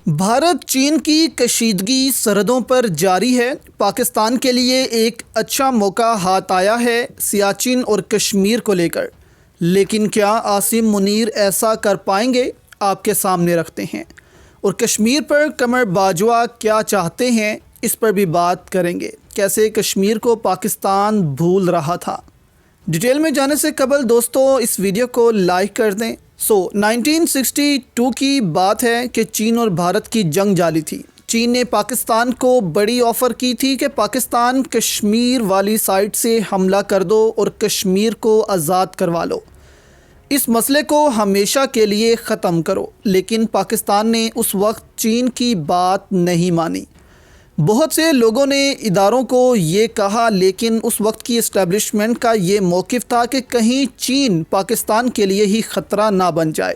بھارت چین کی کشیدگی سرحدوں پر جاری ہے۔ پاکستان کے لیے ایک اچھا موقع ہاتھ آیا ہے سیاچن اور کشمیر کو لے کر، لیکن کیا عاصم منیر ایسا کر پائیں گے؟ آپ کے سامنے رکھتے ہیں، اور کشمیر پر قمر باجوہ کیا چاہتے ہیں اس پر بھی بات کریں گے۔ کیسے کشمیر کو پاکستان بھول رہا تھا؟ ڈیٹیل میں جانے سے قبل دوستو اس ویڈیو کو لائک کر دیں۔ 1962 کی بات ہے کہ چین اور بھارت کی جنگ جاری تھی۔ چین نے پاکستان کو بڑی آفر کی تھی کہ پاکستان کشمیر والی سائٹ سے حملہ کر دو اور کشمیر کو آزاد کروا لو، اس مسئلے کو ہمیشہ کے لیے ختم کرو، لیکن پاکستان نے اس وقت چین کی بات نہیں مانی۔ بہت سے لوگوں نے اداروں کو یہ کہا، لیکن اس وقت کی اسٹیبلشمنٹ کا یہ موقف تھا کہ کہیں چین پاکستان کے لیے ہی خطرہ نہ بن جائے۔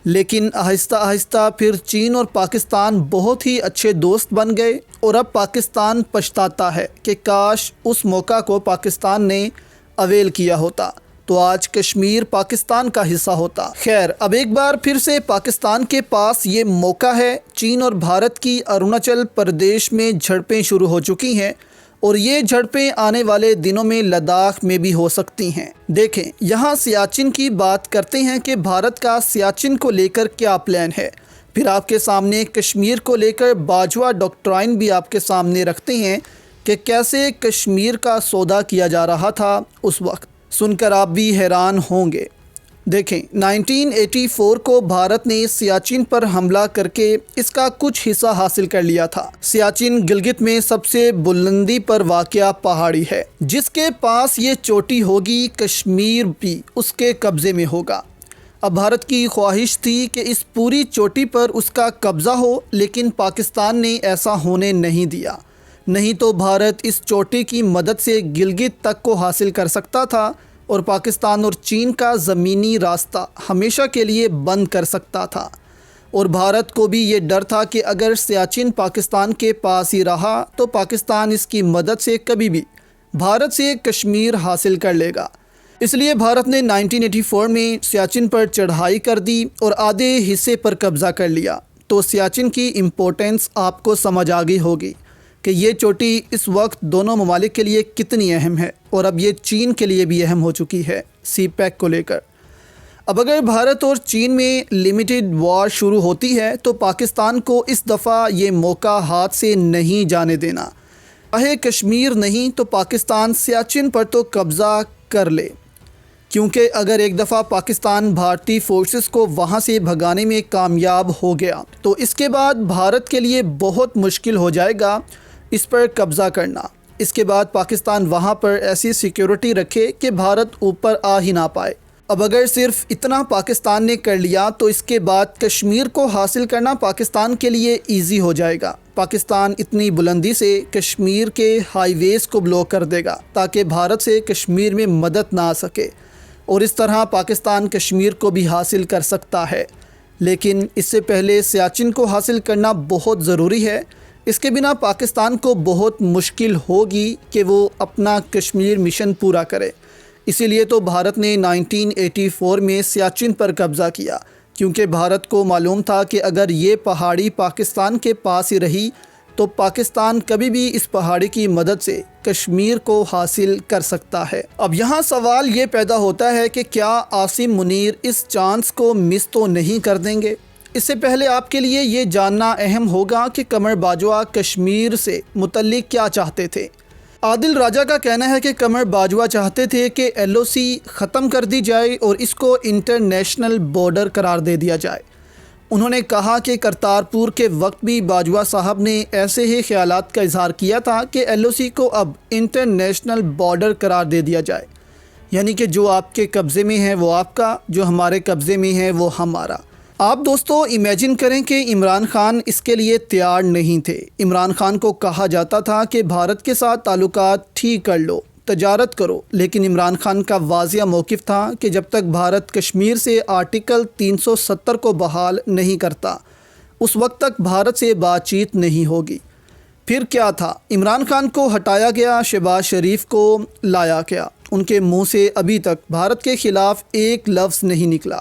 لیکن آہستہ آہستہ پھر چین اور پاکستان بہت ہی اچھے دوست بن گئے، اور اب پاکستان پچھتاتا ہے کہ کاش اس موقع کو پاکستان نے اویل کیا ہوتا تو آج کشمیر پاکستان کا حصہ ہوتا۔ خیر، اب ایک بار پھر سے پاکستان کے پاس یہ موقع ہے۔ چین اور بھارت کی اروناچل پردیش میں جھڑپیں شروع ہو چکی ہیں، اور یہ جھڑپیں آنے والے دنوں میں لداخ میں بھی ہو سکتی ہیں۔ دیکھیں، یہاں سیاچن کی بات کرتے ہیں کہ بھارت کا سیاچن کو لے کر کیا پلان ہے، پھر آپ کے سامنے کشمیر کو لے کر باجوہ ڈاکٹرائن بھی آپ کے سامنے رکھتے ہیں کہ کیسے کشمیر کا سودا کیا جا رہا تھا اس وقت۔ سن کر آپ بھی حیران ہوں گے۔ دیکھیں، 1984 کو بھارت نے سیاچن پر حملہ کر کے اس کا کچھ حصہ حاصل کر لیا تھا۔ سیاچن گلگت میں سب سے بلندی پر واقع پہاڑی ہے، جس کے پاس یہ چوٹی ہوگی کشمیر بھی اس کے قبضے میں ہوگا۔ اب بھارت کی خواہش تھی کہ اس پوری چوٹی پر اس کا قبضہ ہو، لیکن پاکستان نے ایسا ہونے نہیں دیا، نہیں تو بھارت اس چوٹی کی مدد سے گلگت تک کو حاصل کر سکتا تھا اور پاکستان اور چین کا زمینی راستہ ہمیشہ کے لیے بند کر سکتا تھا۔ اور بھارت کو بھی یہ ڈر تھا کہ اگر سیاچن پاکستان کے پاس ہی رہا تو پاکستان اس کی مدد سے کبھی بھی بھارت سے کشمیر حاصل کر لے گا۔ اس لیے بھارت نے 1984 میں سیاچن پر چڑھائی کر دی اور آدھے حصے پر قبضہ کر لیا۔ تو سیاچن کی امپورٹنس آپ کو سمجھ آ گئی ہوگی کہ یہ چوٹی اس وقت دونوں ممالک کے لیے کتنی اہم ہے، اور اب یہ چین کے لیے بھی اہم ہو چکی ہے سی پیک کو لے کر۔ اب اگر بھارت اور چین میں لمیٹڈ وار شروع ہوتی ہے تو پاکستان کو اس دفعہ یہ موقع ہاتھ سے نہیں جانے دینا۔ چاہے کشمیر نہیں تو پاکستان سیاچن پر تو قبضہ کر لے، کیونکہ اگر ایک دفعہ پاکستان بھارتی فورسز کو وہاں سے بھگانے میں کامیاب ہو گیا تو اس کے بعد بھارت کے لیے بہت مشکل ہو جائے گا اس پر قبضہ کرنا۔ اس کے بعد پاکستان وہاں پر ایسی سیکیورٹی رکھے کہ بھارت اوپر آ ہی نہ پائے۔ اب اگر صرف اتنا پاکستان نے کر لیا تو اس کے بعد کشمیر کو حاصل کرنا پاکستان کے لیے ایزی ہو جائے گا۔ پاکستان اتنی بلندی سے کشمیر کے ہائی ویز کو بلاک کر دے گا تاکہ بھارت سے کشمیر میں مدد نہ آ سکے، اور اس طرح پاکستان کشمیر کو بھی حاصل کر سکتا ہے۔ لیکن اس سے پہلے سیاچن کو حاصل کرنا بہت ضروری ہے۔ اس کے بنا پاکستان کو بہت مشکل ہوگی کہ وہ اپنا کشمیر مشن پورا کرے۔ اسی لیے تو بھارت نے 1984 میں سیاچن پر قبضہ کیا، کیونکہ بھارت کو معلوم تھا کہ اگر یہ پہاڑی پاکستان کے پاس ہی رہی تو پاکستان کبھی بھی اس پہاڑی کی مدد سے کشمیر کو حاصل کر سکتا ہے۔ اب یہاں سوال یہ پیدا ہوتا ہے کہ کیا عاصم منیر اس چانس کو مس تو نہیں کر دیں گے؟ اس سے پہلے آپ کے لیے یہ جاننا اہم ہوگا کہ قمر باجوہ کشمیر سے متعلق کیا چاہتے تھے۔ عادل راجہ کا کہنا ہے کہ قمر باجوہ چاہتے تھے کہ LOC ختم کر دی جائے اور اس کو انٹرنیشنل بارڈر قرار دے دیا جائے۔ انہوں نے کہا کہ کرتارپور کے وقت بھی باجوہ صاحب نے ایسے ہی خیالات کا اظہار کیا تھا کہ LOC کو اب انٹرنیشنل بارڈر قرار دے دیا جائے، یعنی کہ جو آپ کے قبضے میں ہے وہ آپ کا، جو ہمارے قبضے میں ہے وہ ہمارا۔ آپ دوستو امیجن کریں کہ عمران خان اس کے لیے تیار نہیں تھے۔ عمران خان کو کہا جاتا تھا کہ بھارت کے ساتھ تعلقات ٹھیک کر لو، تجارت کرو، لیکن عمران خان کا واضح موقف تھا کہ جب تک بھارت کشمیر سے آرٹیکل 370 کو بحال نہیں کرتا اس وقت تک بھارت سے بات چیت نہیں ہوگی۔ پھر کیا تھا؟ عمران خان کو ہٹایا گیا، شہباز شریف کو لایا گیا۔ ان کے منہ سے ابھی تک بھارت کے خلاف ایک لفظ نہیں نکلا۔